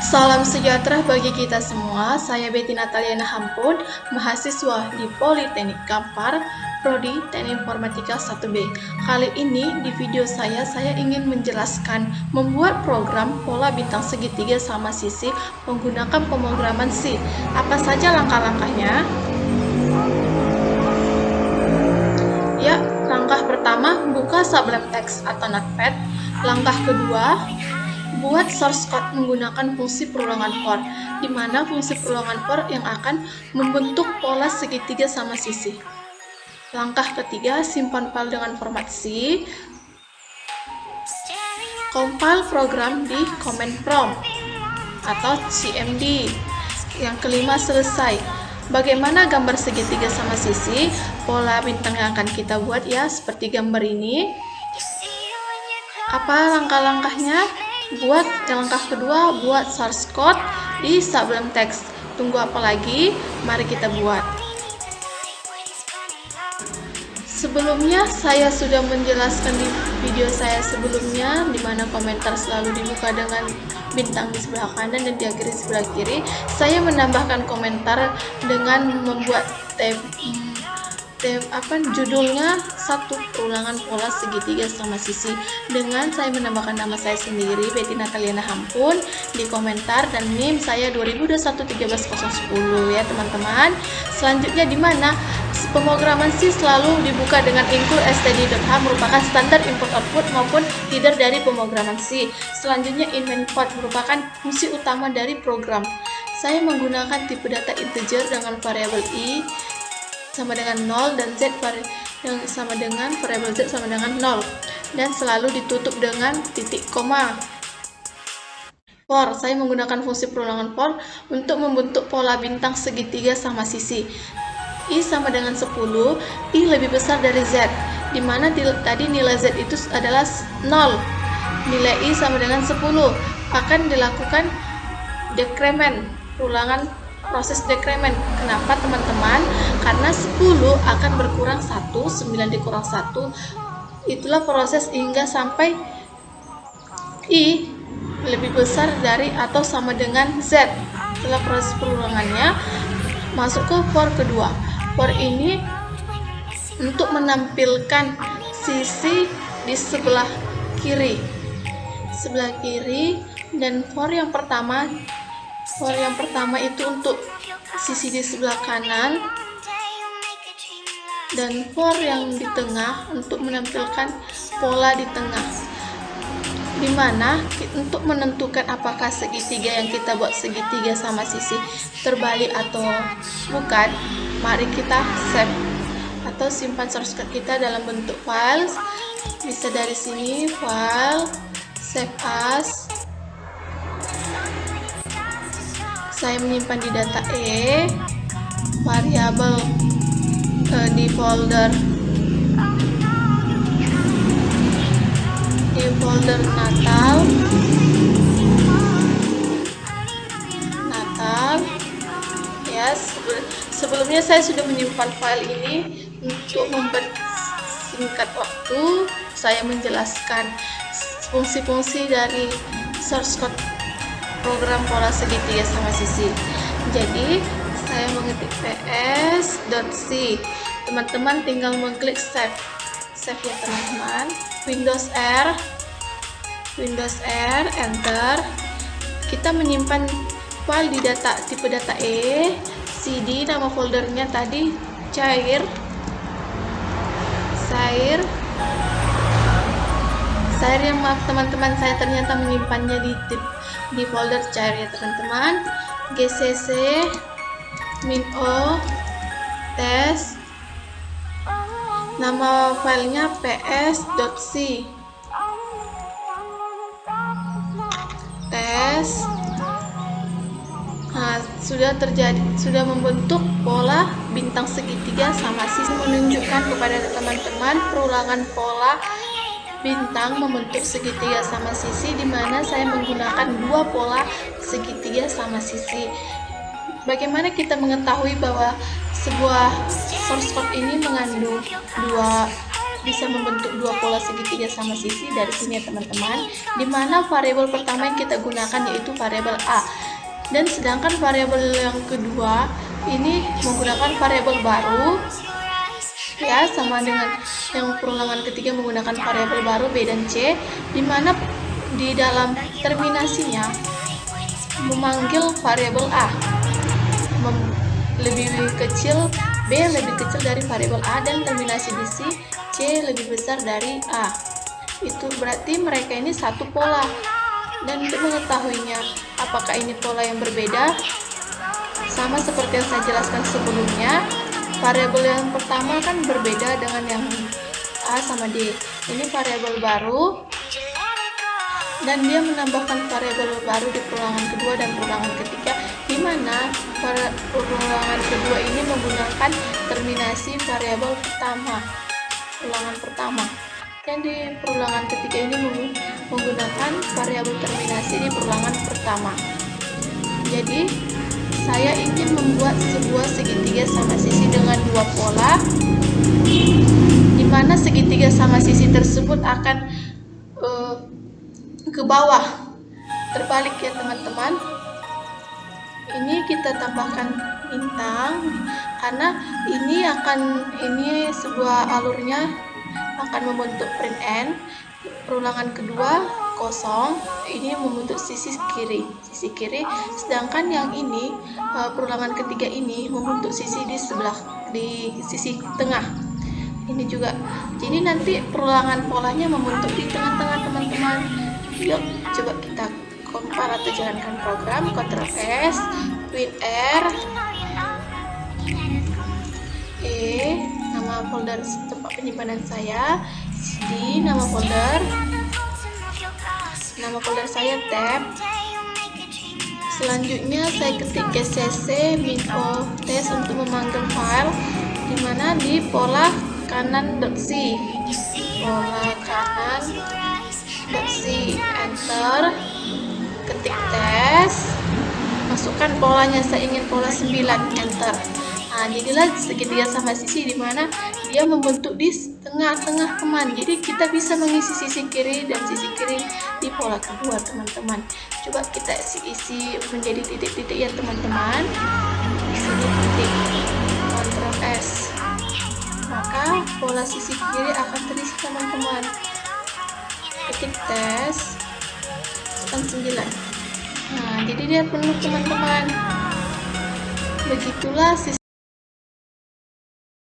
Salam sejahtera bagi kita semua. Saya Betty Nataliana Hampun, mahasiswa di Politeknik Kampar, Prodi Teknik Informatika 1B. Kali ini di video saya ingin menjelaskan membuat program pola bintang segitiga sama sisi menggunakan pemrograman C. Apa saja langkah-langkahnya? Ya, langkah pertama, buka Sublime Text atau Notepad. Langkah kedua, buat source code menggunakan fungsi perulangan for, di mana fungsi perulangan for yang akan membentuk pola segitiga sama sisi. Langkah ketiga, simpan file dengan format C. Compile program di command prompt atau CMD. Yang kelima, selesai. Bagaimana gambar segitiga sama sisi? Pola bintang yang akan kita buat ya, seperti gambar ini. Apa langkah-langkahnya? Langkah kedua, buat source code di Sublime Text. Tunggu apa lagi? Mari kita buat. Sebelumnya saya sudah menjelaskan di video saya sebelumnya, di mana komentar selalu dibuka dengan bintang di sebelah kanan dan diakhiri sebelah kiri. Saya menambahkan komentar dengan membuat judulnya satu perulangan pola segitiga sama sisi, dengan saya menambahkan nama saya sendiri, Betty Nataliana Hampun, di komentar, dan NIM saya 2021-13010 ya teman-teman. Selanjutnya di mana pemrograman C selalu dibuka dengan include std.h, merupakan standar input output maupun header dari pemrograman C. Selanjutnya in main code merupakan fungsi utama dari program. Saya menggunakan tipe data integer dengan variabel i sama dengan 0 dan z yang sama dengan variabel z sama dengan 0, dan selalu ditutup dengan titik koma. For, saya menggunakan fungsi perulangan for untuk membentuk pola bintang segitiga sama sisi. I sama dengan 10, I lebih besar dari z, dimana tadi nilai z itu adalah 0. Nilai I sama dengan 10, akan dilakukan decrement, proses decrement. Kenapa teman-teman? Karena 10 akan berkurang 1, 9 dikurang 1, itulah proses hingga sampai I lebih besar dari atau sama dengan Z. Setelah proses perulangannya, masuk ke for kedua. For ini untuk menampilkan sisi di sebelah kiri, dan for yang pertama itu untuk sisi di sebelah kanan, dan for yang di tengah untuk menampilkan pola di tengah. Dimana untuk menentukan apakah segitiga yang kita buat segitiga sama sisi terbalik atau bukan, mari kita save atau simpan source code kita dalam bentuk files. Bisa dari sini, file, save as. Saya menyimpan di data E, variabel di folder Natal. Ya, sebelumnya saya sudah menyimpan file ini untuk mempersingkat waktu. Saya menjelaskan fungsi-fungsi dari source code program pola segitiga sama sisi. Jadi saya mengetik ps.c. Teman-teman tinggal mengklik save ya teman-teman. Windows R, enter. Kita menyimpan file di tipe data E, cd, nama foldernya tadi cair yang maaf teman-teman, saya ternyata menyimpannya di folder cair ya teman-teman. gcc -o test, nama filenya ps.c, test. Nah, sudah membentuk pola bintang segitiga sama sisi, menunjukkan kepada teman-teman perulangan pola bintang membentuk segitiga sama sisi, di mana saya menggunakan dua pola segitiga sama sisi. Bagaimana kita mengetahui bahwa sebuah source code ini mengandung dua bisa membentuk dua pola segitiga sama sisi dari sini ya teman-teman, dimana variabel pertama yang kita gunakan yaitu variabel A, dan sedangkan variabel yang kedua ini menggunakan variabel baru ya, sama dengan yang perulangan ketiga menggunakan variabel baru B dan C, dimana di dalam terminasinya memanggil variabel A lebih kecil, B lebih kecil dari variabel A, dan terminasi di C lebih besar dari A. Itu berarti mereka ini satu pola. Dan untuk mengetahuinya apakah ini pola yang berbeda, sama seperti yang saya jelaskan sebelumnya, variabel yang pertama kan berbeda dengan yang A sama D. Ini variabel baru, dan dia menambahkan variabel baru di perulangan kedua dan perulangan ketiga, di mana perulangan kedua ini menggunakan terminasi variabel pertama, perulangan pertama, dan di perulangan ketiga ini menggunakan variabel terminasi di perulangan pertama. Jadi saya ingin membuat sebuah segitiga sama sisi dengan dua pola, di mana segitiga sama sisi tersebut akan ke bawah, terbalik ya teman-teman. Ini kita tambahkan bintang karena ini sebuah alurnya akan membentuk print N. Perulangan kedua kosong, ini membentuk sisi kiri, sedangkan yang ini perulangan ketiga ini membentuk sisi di sisi tengah. Ini juga, jadi nanti perulangan polanya membentuk di tengah-tengah teman-teman. Yuk coba kita compare atau jalankan program. Ctrl S, WinR, nama folder tempat penyimpanan saya, CD, nama folder saya tab. Selanjutnya saya ketik gcc -o test untuk memanggil file, dimana di pola kanan.c, enter, ketik tes, masukkan polanya, saya ingin pola 9, enter. Nah, jadilah segitiga sama sisi, dimana dia membentuk di tengah-tengah teman. Jadi kita bisa mengisi sisi kiri dan sisi kiri di pola kedua teman-teman. Coba kita isi menjadi titik-titik ya teman-teman. Di sini titik, Ctrl S, maka pola sisi kiri akan terisi teman-teman. Ketik tes, 9. Nah, jadi dia penuh teman-teman. Begitulah